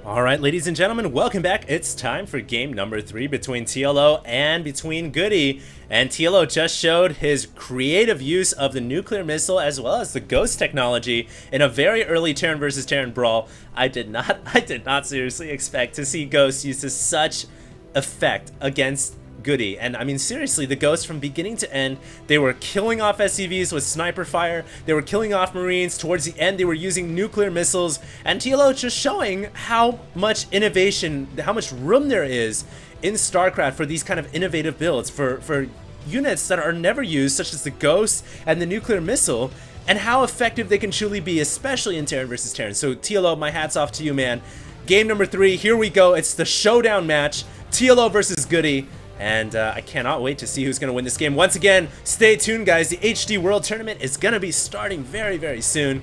Alright, ladies and gentlemen, welcome back. It's time for game number 3 between TLO and between Goody. And TLO just showed his creative use of the nuclear missile as well as the ghost technology in a very early Terran versus Terran brawl. I did not seriously expect to see Ghost use to such effect against Goody. And I mean, seriously, the Ghosts from beginning to end, they were killing off SCVs with sniper fire, they were killing off Marines. Towards the end, they were using nuclear missiles, and TLO just showing how much innovation, how much room there is in Starcraft for these kind of innovative builds, for units that are never used, such as the Ghost and the nuclear missile, and how effective they can truly be, especially in Terran versus Terran. So TLO, my hat's off to you, man. Game number 3, here we go. It's the showdown match, TLO versus Goody. And I cannot wait to see who's going to win this game. Once again, stay tuned, guys. The HD World Tournament is going to be starting very, very soon.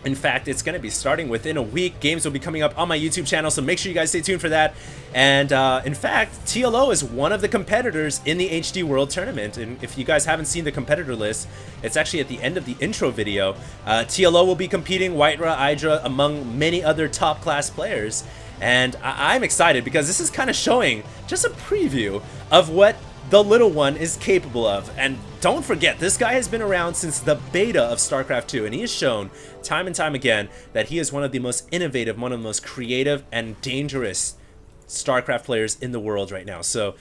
In fact, it's going to be starting within a week. Games will be coming up on my YouTube channel, so make sure you guys stay tuned for that. And in fact, TLO is one of the competitors in the HD World Tournament. And if you guys haven't seen the competitor list, it's actually at the end of the intro video. TLO will be competing, Whitera, Hydra, among many other top-class players. And I'm excited because this is kind of showing just a preview of what the little one is capable of. And don't forget, this guy has been around since the beta of Starcraft 2, and he has shown time and time again that he is one of the most innovative, one of the most creative and dangerous Starcraft players in the world right now. So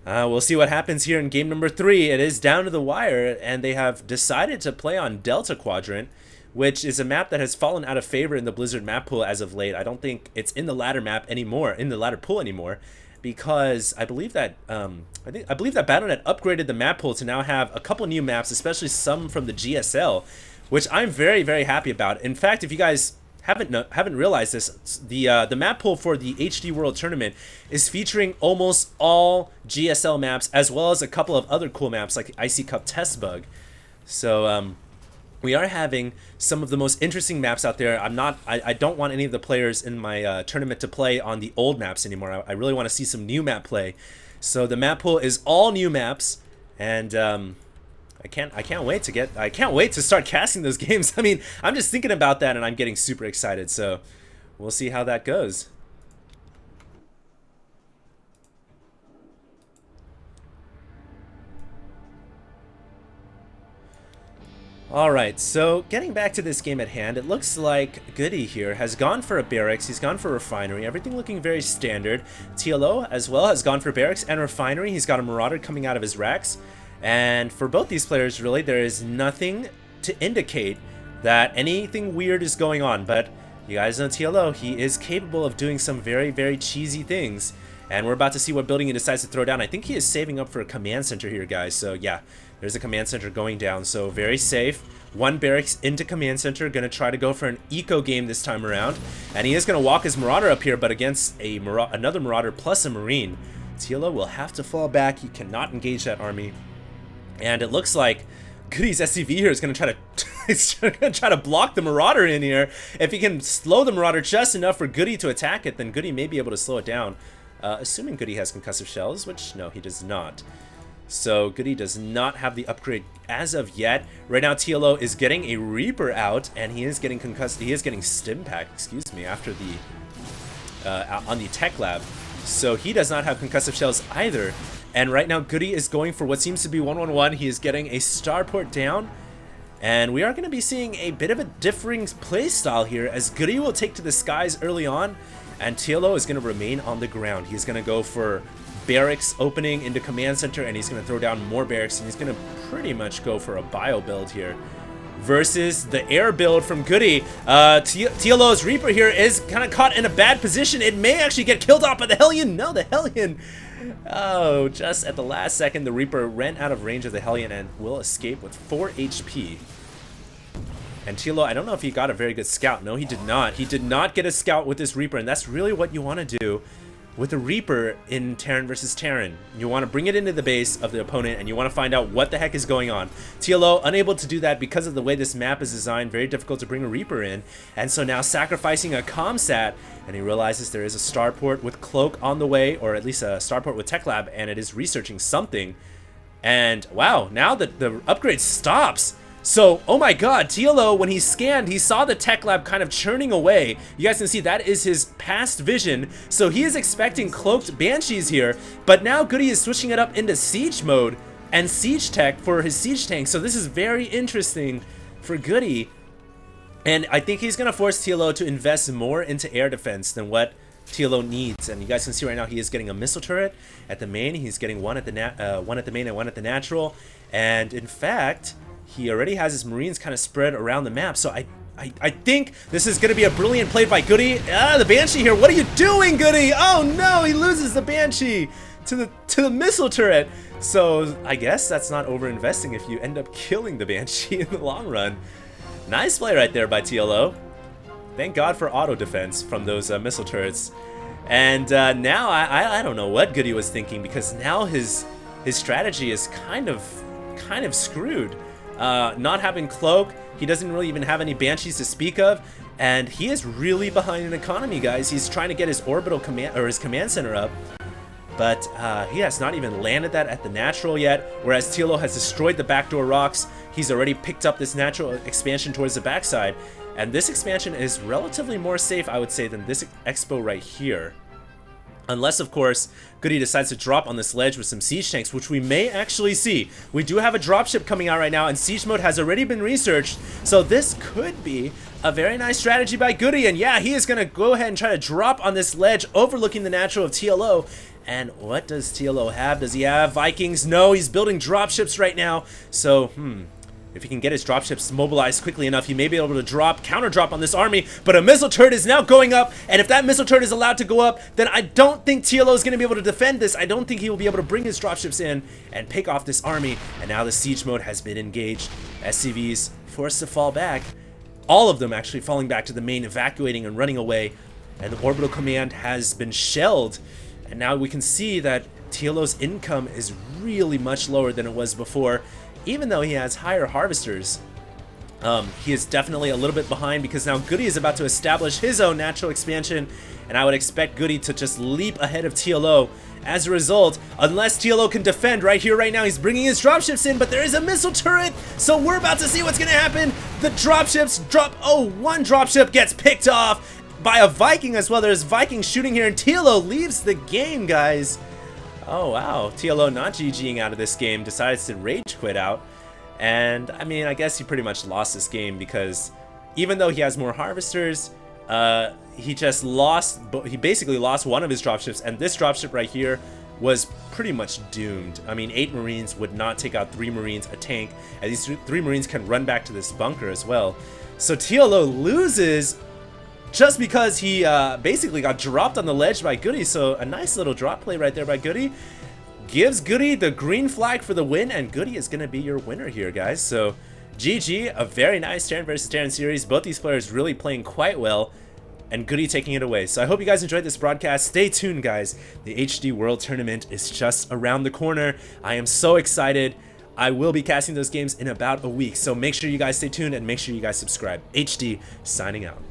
we'll see what happens here in game number 3. It is down to the wire, and they have decided to play on Delta Quadrant, which is a map that has fallen out of favor in the Blizzard map pool as of late. I don't think it's in the ladder map anymore, in the ladder pool anymore, because I believe that I believe that Battle.net upgraded the map pool to now have a couple new maps, especially some from the GSL, which I'm very, very happy about. In fact, if you guys haven't realized this, the map pool for the HD World Tournament is featuring almost all GSL maps, as well as a couple of other cool maps like Icy Cup Test Bug. So we are having some of the most interesting maps out there. I don't want any of the players in my tournament to play on the old maps anymore. I really want to see some new map play. So the map pool is all new maps, and I can't wait to start casting those games. I mean, I'm just thinking about that and I'm getting super excited. So we'll see how that goes. Alright, so getting back to this game at hand, it looks like Goody here has gone for a barracks, he's gone for a refinery, everything looking very standard. TLO as well has gone for barracks and refinery, he's got a marauder coming out of his racks. And for both these players, really, there is nothing to indicate that anything weird is going on. But you guys know TLO, he is capable of doing some very, very cheesy things. And we're about to see what building he decides to throw down. I think he is saving up for a command center here, guys. So yeah, there's a command center going down. So very safe. One barracks into command center. Going to try to go for an eco game this time around. And he is going to walk his marauder up here, but against another marauder plus a marine. TLO will have to fall back. He cannot engage that army. And it looks like Goody's SCV here is going to try to he's going to try to block the marauder in here. If he can slow the marauder just enough for Goody to attack it, then Goody may be able to slow it down. Assuming Goody has concussive shells, which no, he does not. So Goody does not have the upgrade as of yet. Right now, TLO is getting a Reaper out, and he is getting concussed. He is getting stim pack, excuse me, after the on the tech lab. So he does not have concussive shells either. And right now, Goody is going for what seems to be 1-1-1. He is getting a starport down. And we are going to be seeing a bit of a differing play style here, as Goody will take to the skies early on, and TLO is going to remain on the ground. He's going to go for barracks opening into command center, and he's going to throw down more barracks, and he's going to pretty much go for a bio build here. Versus the air build from Goody. TLO's Reaper here is kind of caught in a bad position. It may actually get killed off by the Hellion. No, the Hellion. Oh, just at the last second, the Reaper ran out of range of the Hellion and will escape with 4 HP. And TLO, I don't know if he got a very good scout. No, he did not. He did not get a scout with this Reaper, and that's really what you want to do with a Reaper in Terran versus Terran. You want to bring it into the base of the opponent, and you want to find out what the heck is going on. TLO unable to do that because of the way this map is designed. Very difficult to bring a Reaper in, and so now sacrificing a comsat, and he realizes there is a starport with Cloak on the way, or at least a starport with Tech Lab, and it is researching something. And wow, now that the upgrade stops, So, oh my god, TLO, when he scanned, he saw the tech lab kind of churning away. You guys can see that is his past vision. So he is expecting cloaked banshees here, but now Goody is switching it up into siege mode and siege tech for his siege tank. So this is very interesting for Goody. And I think he's gonna force TLO to invest more into air defense than what TLO needs. And you guys can see right now he is getting a missile turret at the main. He's getting one at the main and one at the natural. And in fact, he already has his Marines kind of spread around the map. So I think this is going to be a brilliant play by Goody. The Banshee here. What are you doing, Goody? Oh no, he loses the Banshee to the missile turret. So I guess that's not over-investing if you end up killing the Banshee in the long run. Nice play right there by TLO. Thank God for auto defense from those missile turrets. And now I don't know what Goody was thinking, because now his strategy is kind of screwed. Not having cloak, he doesn't really even have any banshees to speak of, and he is really behind in economy, guys. He's trying to get his orbital command or his command center up, but he has not even landed that at the natural yet. Whereas TLO has destroyed the backdoor rocks, he's already picked up this natural expansion towards the backside, and this expansion is relatively more safe, I would say, than this expo right here. Unless, of course, Goody decides to drop on this ledge with some siege tanks, which we may actually see. We do have a dropship coming out right now, and siege mode has already been researched. So this could be a very nice strategy by Goody. And yeah, he is going to go ahead and try to drop on this ledge overlooking the natural of TLO. And what does TLO have? Does he have Vikings? No, he's building dropships right now. So, if he can get his dropships mobilized quickly enough, he may be able to counter drop on this army. But a missile turret is now going up, and if that missile turret is allowed to go up, then I don't think TLO is going to be able to defend this. I don't think he will be able to bring his dropships in and pick off this army. And now the siege mode has been engaged. SCVs forced to fall back. All of them actually falling back to the main, evacuating and running away. And the orbital command has been shelled. And now we can see that TLO's income is really much lower than it was before. Even though he has higher harvesters, he is definitely a little bit behind, because now Goody is about to establish his own natural expansion, and I would expect Goody to just leap ahead of TLO. As a result, unless TLO can defend right here, right now, he's bringing his dropships in, but there is a missile turret, so we're about to see what's going to happen. The dropships drop. Oh, one dropship gets picked off by a Viking as well. There's Vikings shooting here, and TLO leaves the game, guys. Oh wow, TLO not GGing out of this game, decides to rage quit out. And I mean, I guess he pretty much lost this game, because even though he has more harvesters, he basically lost one of his dropships, and this dropship right here was pretty much doomed. I mean, 8 Marines would not take out 3 Marines, a tank, and these 3 Marines can run back to this bunker as well. So TLO loses just because he basically got dropped on the ledge by Goody. So a nice little drop play right there by Goody. Gives Goody the green flag for the win, and Goody is going to be your winner here, guys. So GG, a very nice Terran versus Terran series. Both these players really playing quite well, and Goody taking it away. So I hope you guys enjoyed this broadcast. Stay tuned, guys. The HD World Tournament is just around the corner. I am so excited. I will be casting those games in about a week. So make sure you guys stay tuned, and make sure you guys subscribe. HD signing out.